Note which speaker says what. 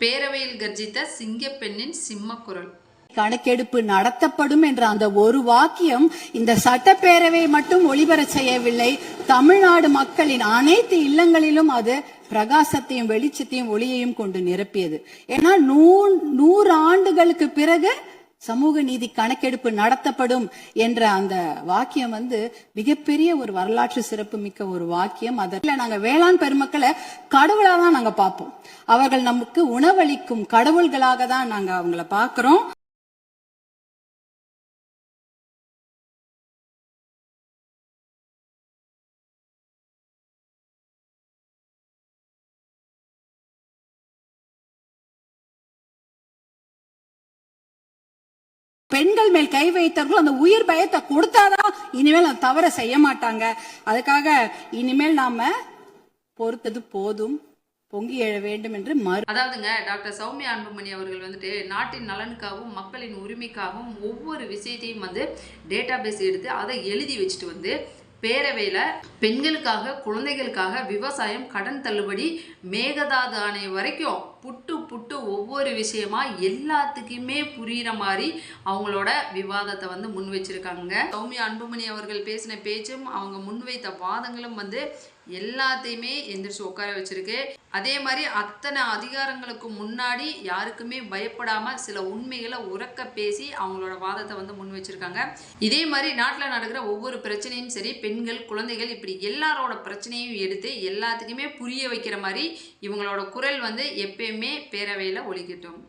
Speaker 1: பேரவையில் கர்ஜித்த சிங்கப்பெண்ணின் சிம்மக்குரல்.
Speaker 2: கணக்கெடுப்பு நடத்தப்படும் என்ற அந்த ஒரு வாக்கியம் இந்த சட்டப்பேரவை மட்டும் ஒளிபர செய்யவில்லை, தமிழ்நாடு மக்களின் அனைத்து இல்லங்களிலும் அது பிரகாசத்தையும் வெளிச்சத்தையும் ஒளியையும் கொண்டு நிரப்பியது. ஏன்னா 100 ஆண்டுகளுக்கு பிறகு சமூக நீதி கணக்கெடுப்பு நடத்தப்படும் என்ற அந்த வாக்கியம் மிகப்பெரிய ஒரு வரலாற்று சிறப்பு மிக்க ஒரு வாக்கியம். அதில் நாங்க வேளாண் பெருமக்களை கடவுளா தான் நாங்க பார்ப்போம். அவர்கள் நமக்கு உணவளிக்கும் கடவுள்களாக தான் நாங்க அவங்கள பார்க்கிறோம். பெண்கள் மேல் கை வைத்தவர்கள் அந்த உயிர் பயத்தை கொடுத்தாதான் இனிமேல் அந்த தவற செய்ய மாட்டாங்க. அதுக்காக இனிமேல் நாம பொறுத்தது போதும், பொங்கி எழ வேண்டும் என்று
Speaker 1: அதாவதுங்க டாக்டர் சௌமியா அன்புமணி அவர்கள் நாட்டின் நலனுக்காகவும் மக்களின் உரிமைக்காகவும் ஒவ்வொரு விஷயத்தையும் டேட்டா பேஸ் எடுத்து அதை எழுதி வச்சுட்டு பேரவையில பெண்களுக்காக குழந்தைகளுக்காக விவசாயம் கடன் தள்ளுபடி மேகதாது அணை வரைக்கும் புட்டு ஒவ்வொரு விஷயமா எல்லாத்துக்குமே புரியுற மாதிரி அவங்களோட விவாதத்தை முன் வச்சிருக்காங்க. சௌமியா அன்புமணி அவர்கள் பேசின பேச்சும் அவங்க முன்வைத்த வாதங்களும் எல்லாத்தையுமே எந்திரிச்சு உட்கார வச்சிருக்கு. அதே மாதிரி அத்தனை அதிகாரங்களுக்கு முன்னாடி யாருக்குமே பயப்படாம சில உண்மைகளை உறக்க பேசி அவங்களோட வாதத்தை முன் வச்சிருக்காங்க. இதே மாதிரி நாட்டில் நடக்கிற ஒவ்வொரு பிரச்சனையும் சரி, பெண்கள் குழந்தைகள் இப்படி எல்லாரோட பிரச்சனையும் எடுத்து எல்லாத்துக்குமே புரிய வைக்கிற மாதிரி இவங்களோட குரல் எப்பயுமே பேரவையில் ஒலிக்கட்டும்.